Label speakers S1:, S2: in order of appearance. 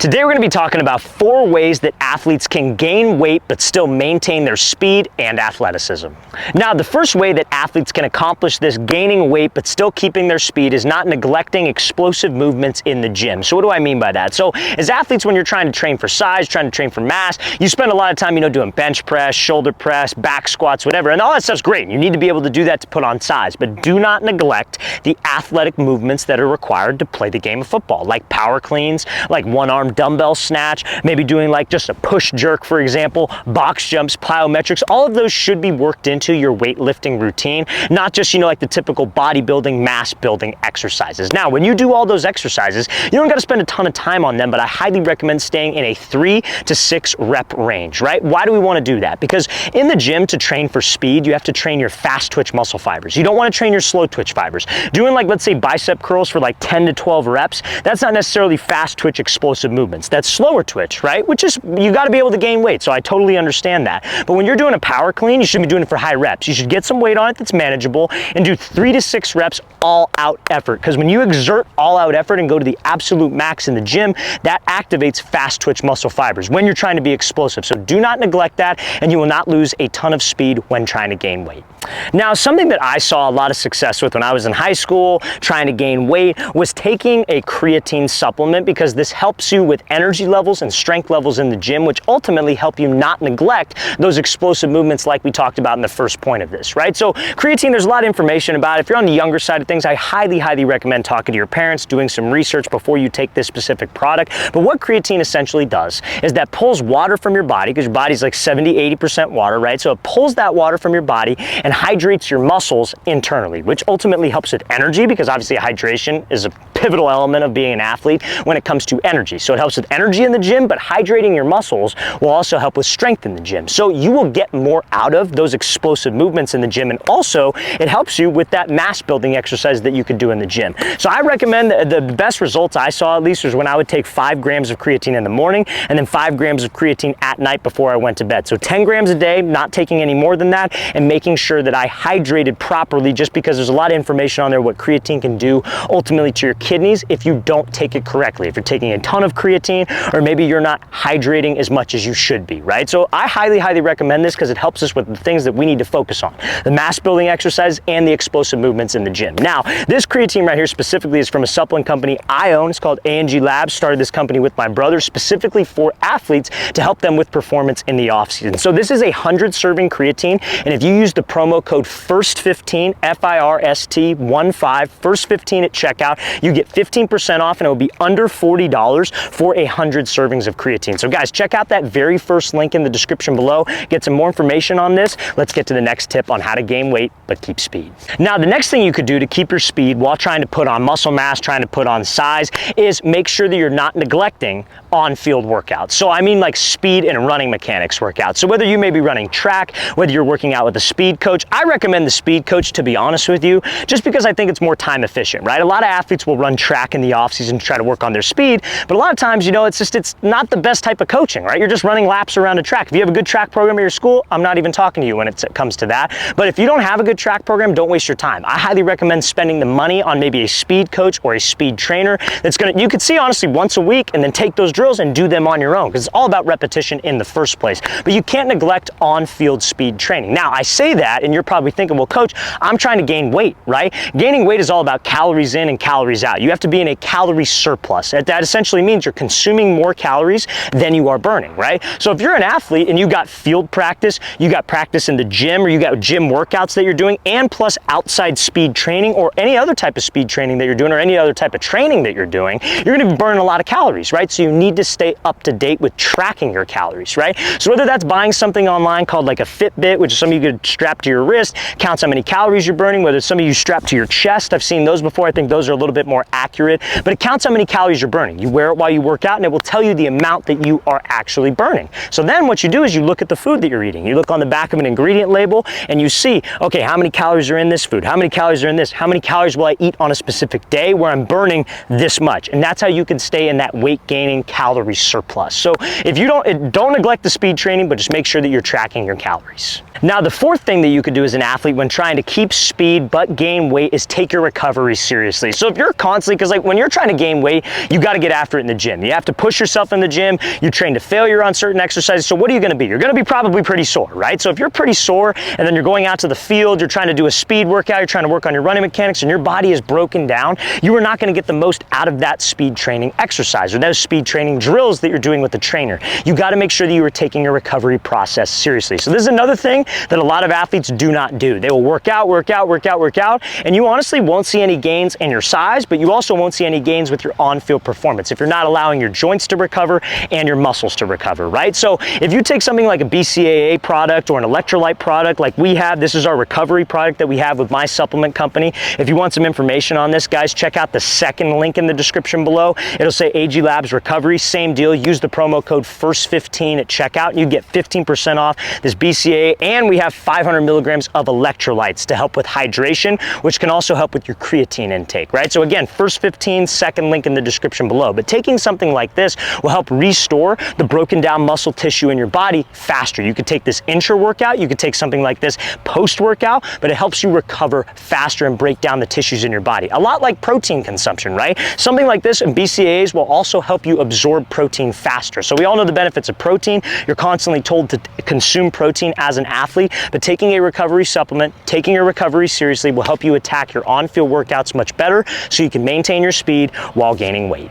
S1: Today we're going to be talking about 4 ways that athletes can gain weight but still maintain their speed and athleticism. Now, the first way that athletes can accomplish this, gaining weight but still keeping their speed, is not neglecting explosive movements in the gym. So what do I mean by that? So as athletes, when you're trying to train for size, trying to train for mass, you spend a lot of time, doing bench press, shoulder press, back squats, whatever, and all that stuff's great. You need to be able to do that to put on size, but do not neglect the athletic movements that are required to play the game of football, like power cleans, like one-arm dumbbell snatch, maybe doing like just a push jerk, for example, box jumps, plyometrics. All of those should be worked into your weightlifting routine, not just, like the typical bodybuilding, mass building exercises. Now, when you do all those exercises, you don't got to spend a ton of time on them, but I highly recommend staying in a 3 to 6 rep range, right? Why do we want to do that? Because in the gym, to train for speed, you have to train your fast twitch muscle fibers. You don't want to train your slow twitch fibers. Doing like, let's say, bicep curls for like 10 to 12 reps, that's not necessarily fast twitch explosive movements. That's slower twitch, right? Which is, you got to be able to gain weight. So I totally understand that. But when you're doing a power clean, you should be doing it for high reps. You should get some weight on it that's manageable and do 3 to 6 reps all out effort. Because when you exert all out effort and go to the absolute max in the gym, that activates fast twitch muscle fibers when you're trying to be explosive. So do not neglect that, and you will not lose a ton of speed when trying to gain weight. Now, something that I saw a lot of success with when I was in high school trying to gain weight was taking a creatine supplement, because this helps you with energy levels and strength levels in the gym, which ultimately help you not neglect those explosive movements like we talked about in the first point of this, right? So creatine, there's a lot of information about it. If you're on the younger side of things, I highly recommend talking to your parents, doing some research before you take this specific product. But what creatine essentially does is that pulls water from your body, because your body's like 70–80% water, right? So it pulls that water from your body and hydrates your muscles internally, which ultimately helps with energy, because obviously hydration is a pivotal element of being an athlete when it comes to energy. So it helps with energy in the gym, but hydrating your muscles will also help with strength in the gym. So you will get more out of those explosive movements in the gym, and also it helps you with that mass building exercise that you could do in the gym. So I recommend the best results I saw, at least, was when I would take 5 grams of creatine in the morning and then 5 grams of creatine at night before I went to bed. So 10 grams a day, not taking any more than that, and making sure that I hydrated properly, just because there's a lot of information on there what creatine can do ultimately to your kidneys if you don't take it correctly. If you're taking a ton of creatine, or maybe you're not hydrating as much as you should be, right? So I highly recommend this, because it helps us with the things that we need to focus on: the mass building exercise and the explosive movements in the gym. Now, this creatine right here specifically is from a supplement company I own. It's called A&G Labs. Started this company with my brother specifically for athletes to help them with performance in the off season. So this is a 100-serving creatine, and if you use the promo code FIRST15, FIRST15, FIRST15 at checkout, you get 15% off, and it will be under $40 for 100 servings of creatine. So guys, check out that very first link in the description below. Get some more information on this. Let's get to the next tip on how to gain weight but keep speed. Now, the next thing you could do to keep your speed while trying to put on muscle mass, trying to put on size, is make sure that you're not neglecting on-field workouts. So I mean like speed and running mechanics workouts. So whether you may be running track, whether you're working out with a speed coach, I recommend the speed coach, to be honest with you, just because I think it's more time efficient, right? A lot of athletes will run track in the off season to try to work on their speed, but a lot of times, it's not the best type of coaching, right? You're just running laps around a track. If you have a good track program at your school, I'm not even talking to you when it comes to that. But if you don't have a good track program, don't waste your time. I highly recommend spending the money on maybe a speed coach or a speed trainer you could see honestly once a week, and then take those drills and do them on your own, because it's all about repetition in the first place. But you can't neglect on-field speed training. Now, I say that, and you're probably thinking, well, coach, I'm trying to gain weight, right? Gaining weight is all about calories in and calories out. You have to be in a calorie surplus. That essentially means you're consuming more calories than you are burning, right? So if you're an athlete and you got field practice, you got practice in the gym, or you got gym workouts that you're doing, and plus outside speed training or any other type of speed training that you're doing, or any other type of training that you're doing, you're going to be burning a lot of calories, right? So you need to stay up to date with tracking your calories, right? So whether that's buying something online called like a Fitbit, which is something you could strap to your wrist, counts how many calories you're burning, whether it's something you strap to your chest. I've seen those before. I think those are a little bit more accurate, but it counts how many calories you're burning. You wear it while you work out, and it will tell you the amount that you are actually burning. So then what you do is you look at the food that you're eating. You look on the back of an ingredient label, and you see, okay, how many calories are in this food? How many calories are in this? How many calories will I eat on a specific day where I'm burning this much? And that's how you can stay in that weight gaining calorie surplus. So if you don't neglect the speed training, but just make sure that you're tracking your calories. Now, the fourth thing that you could do as an athlete when trying to keep speed but gain weight is take your recovery seriously. So if you're constantly, because like when you're trying to gain weight, you got to get after it in the gym. You have to push yourself in the gym. You train to failure on certain exercises. So what are you going to be? You're going to be probably pretty sore, right? So if you're pretty sore and then you're going out to the field, you're trying to do a speed workout, you're trying to work on your running mechanics, and your body is broken down, you are not going to get the most out of that speed training exercise or those speed training drills that you're doing with the trainer. You got to make sure that you are taking your recovery process seriously. So this is another thing that a lot of athletes do not do. They will work out, and you honestly won't see any gains in your size, but you also won't see any gains with your on-field performance if you're not allowing your joints to recover and your muscles to recover, right? So if you take something like a BCAA product or an electrolyte product like we have, this is our recovery product that we have with my supplement company. If you want some information on this, guys, check out the second link in the description below. It'll say AG Labs Recovery, same deal. Use the promo code FIRST15 at checkout and you get 15% off this BCAA, and we have 500 milligrams of electrolytes to help with hydration, which can also help with your creatine intake, right? So again, FIRST15, second link in the description below. But taking something like this will help restore the broken down muscle tissue in your body faster. You could take this intra-workout, you could take something like this post-workout, but it helps you recover faster and break down the tissues in your body. A lot like protein consumption, right? Something like this and BCAAs will also help you absorb protein faster. So we all know the benefits of protein. You're constantly told to consume protein as an athlete, but taking a recovery supplement, taking your recovery seriously will help you attack your on-field workouts much better so you can maintain your speed while gaining weight.